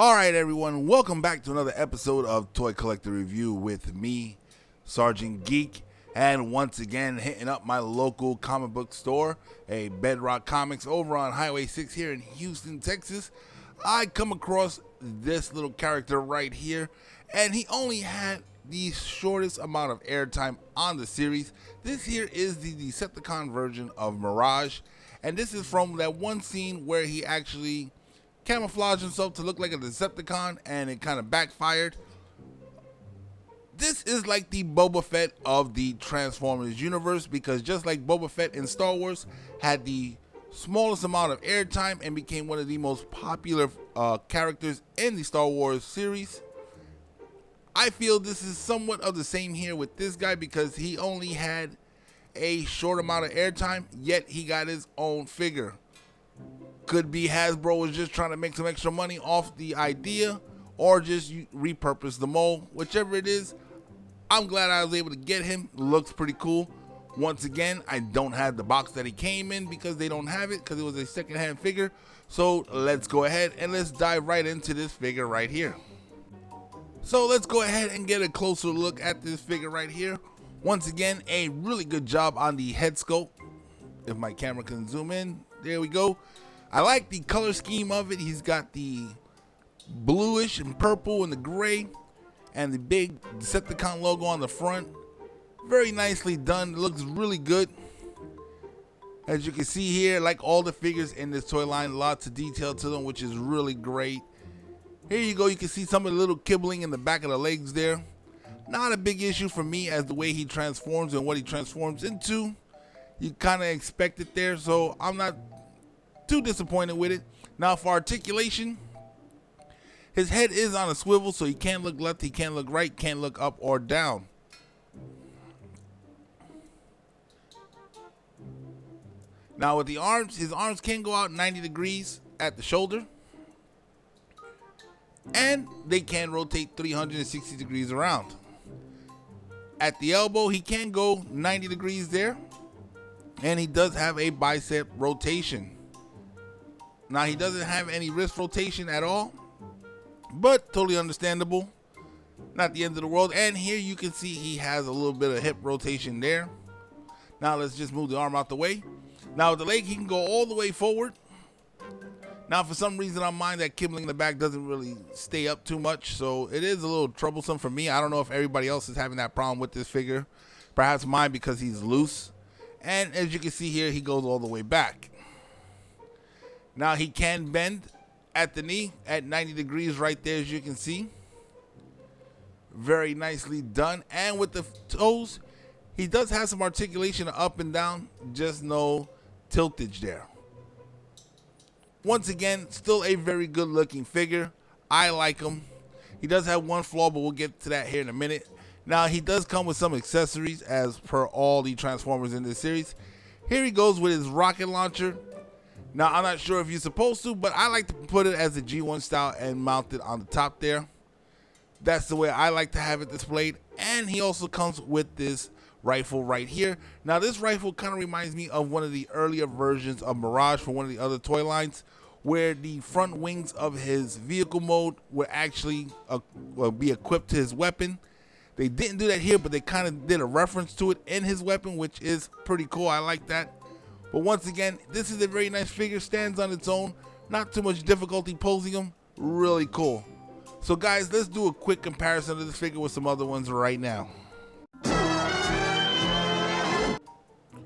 Alright everyone, welcome back to another episode of Toy Collector Review with me, Sergeant Geek, and once again hitting up my local comic book store, a Bedrock Comics over on Highway 6 here in Houston, Texas. I come across this little character right here, and he only had the shortest amount of airtime on the series. This here is the Decepticon version of Mirage, and this is from that one scene where he actually camouflaged himself to look like a Decepticon and it kind of backfired. This is like the Boba Fett of the Transformers universe, because just like Boba Fett in Star Wars had the smallest amount of airtime and became one of the most popular characters in the Star Wars series, I feel this is somewhat of the same here with this guy, because he only had a short amount of airtime, yet he got his own figure. Could be Hasbro was just trying to make some extra money off the idea, or just repurpose the mold. Whichever it is, I'm glad I was able to get him. Looks pretty cool. Once again, I don't have the box that he came in because they don't have it, because it was a secondhand figure. So let's go ahead and let's dive right into this figure right here. So let's go ahead and get a closer look at this figure right here. Once again, a really good job on the head sculpt. If my camera can zoom in, there we go. I like the color scheme of it. He's got the bluish and purple and the gray and the big Decepticon logo on the front. Very nicely done. It looks really good. As you can see here, like all the figures in this toy line, lots of detail to them, which is really great. Here you go. You can see some of the little kibbling in the back of the legs there. Not a big issue for me, as the way he transforms and what he transforms into, you kind of expect it there, so I'm not too disappointed with it. Now for articulation, his head is on a swivel, so he can't look left, he can't look right, can't look up or down. Now with the arms, his arms can go out 90 degrees at the shoulder, and they can rotate 360 degrees around. At the elbow, he can go 90 degrees there, and he does have a bicep rotation. Now he doesn't have any wrist rotation at all, but totally understandable. Not the end of the world. And here you can see he has a little bit of hip rotation there. Now let's just move the arm out the way. Now with the leg, he can go all the way forward. Now for some reason on mine, that kibbling in the back doesn't really stay up too much, so it is a little troublesome for me. I don't know if everybody else is having that problem with this figure. Perhaps mine, because he's loose. And as you can see here, he goes all the way back. Now he can bend at the knee at 90 degrees right there, as you can see. Very nicely done. And with the toes, he does have some articulation up and down, just no tiltage there. Once again, still a very good looking figure. I like him. He does have one flaw, but we'll get to that here in a minute. Now he does come with some accessories, as per all the Transformers in this series. Here he goes with his rocket launcher. Now I'm not sure if you're supposed to, but I like to put it as a G1 style and mount it on the top there. That's the way I like to have it displayed. And he also comes with this rifle right here. Now this rifle kind of reminds me of one of the earlier versions of Mirage from one of the other toy lines, where the front wings of his vehicle mode would actually be equipped to his weapon. They didn't do that here, but they kind of did a reference to it in his weapon, which is pretty cool. I like that. But once again, this is a very nice figure, stands on its own, not too much difficulty posing him, really cool. So guys, let's do a quick comparison of this figure with some other ones right now.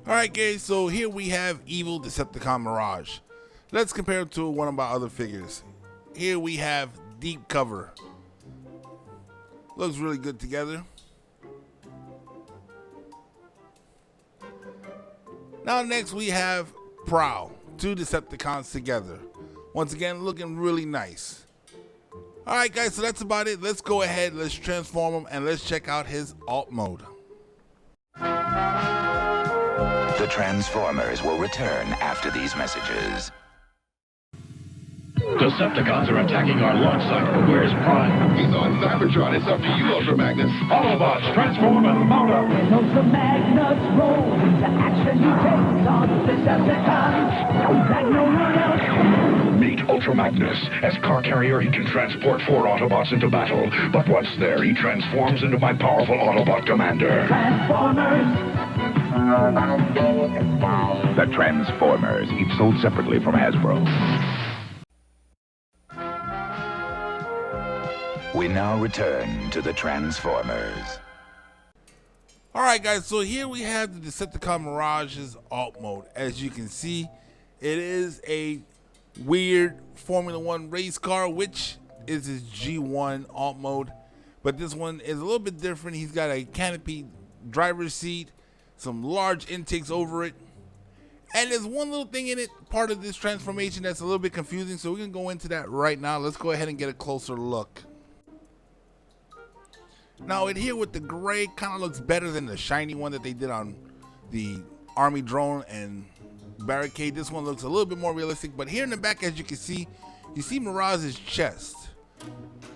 Alright guys, so here we have Evil Decepticon Mirage. Let's compare it to one of my other figures. Here we have Deep Cover. Looks really good together. Now next we have Prowl, two Decepticons together. Once again, looking really nice. Alright guys, so that's about it. Let's go ahead, let's transform him, and let's check out his alt mode. The Transformers will return after these messages. Decepticons are attacking our launch site. Where's Prime? He's on Cybertron. It's up to you, Ultra Magnus. Autobots, transform and mount up. When Ultra Magnus rolls into action, he takes on Decepticons like no one else. Meet Ultra Ultra Magnus. As car carrier, he can transport 4 Autobots into battle. But once there, he transforms into my powerful Autobot commander. Transformers. The Transformers, each sold separately from Hasbro. We now return to the Transformers. Alright guys, so here we have the Decepticon Mirage's alt mode. As you can see, it is a weird Formula 1 race car, which is his G1 alt mode. But this one is a little bit different. He's got a canopy driver's seat, some large intakes over it. And there's one little thing in it, part of this transformation, that's a little bit confusing. So we're going to go into that right now. Let's go ahead and get a closer look. Now it here with the gray kind of looks better than the shiny one that they did on the Army Drone and Barricade. This one looks a little bit more realistic, but here in the back, as you can see, you see Mirage's chest.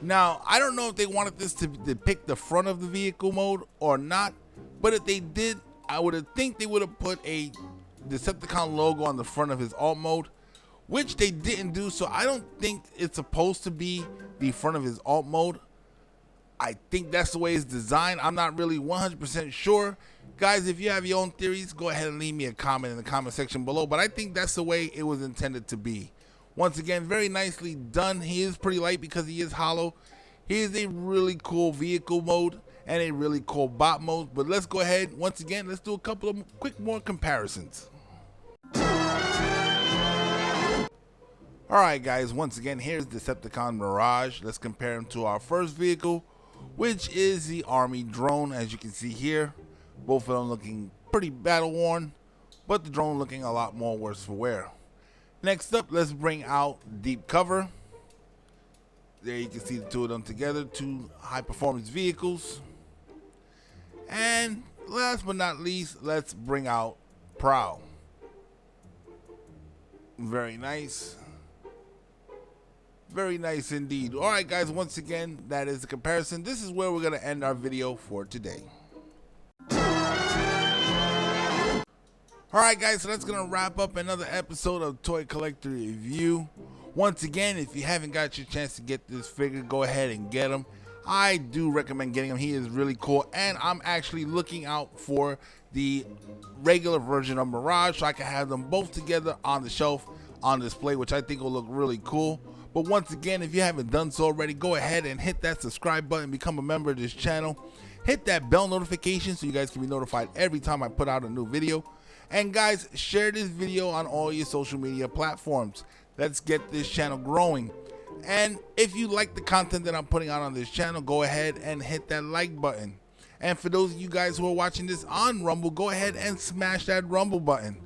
Now I don't know if they wanted this to depict the front of the vehicle mode or not, but if they did, I would have think they would have put a Decepticon logo on the front of his alt mode, which they didn't do. So I don't think it's supposed to be the front of his alt mode. I think that's the way it's designed. I'm not really 100% sure. Guys, if you have your own theories, go ahead and leave me a comment in the comment section below. But I think that's the way it was intended to be. Once again, very nicely done. He is pretty light because he is hollow. He is a really cool vehicle mode and a really cool bot mode. But let's go ahead, once again, let's do a couple of quick more comparisons. Alright guys, once again, here's Decepticon Mirage. Let's compare him to our first vehicle, which is the Army Drone. As you can see here, both of them looking pretty battle worn, but the drone looking a lot more worse for wear. Next up, let's bring out Deep Cover. There you can see the two of them together, two high performance vehicles. And last but not least, let's bring out Prowl. Very nice. Very nice indeed. Alright guys, once again, that is the comparison. This is where we're going to end our video for today. Alright guys, so that's going to wrap up another episode of Toy Collector Review. Once again, if you haven't got your chance to get this figure, go ahead and get him. I do recommend getting him. He is really cool, and I'm actually looking out for the regular version of Mirage so I can have them both together on the shelf on display, which I think will look really cool. But once again, if you haven't done so already, go ahead and hit that subscribe button, become a member of this channel. Hit that bell notification so you guys can be notified every time I put out a new video. And guys, share this video on all your social media platforms. Let's get this channel growing. And if you like the content that I'm putting out on this channel, go ahead and hit that like button. And for those of you guys who are watching this on Rumble, go ahead and smash that Rumble button.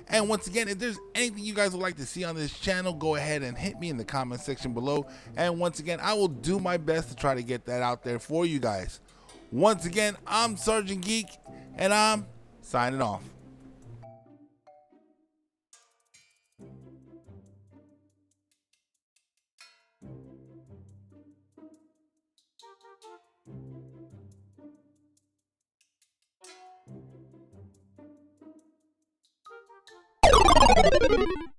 And once again, if there's anything you guys would like to see on this channel, go ahead and hit me in the comment section below. And once again, I will do my best to try to get that out there for you guys. Once again, I'm Sergeant Geek, and I'm signing off.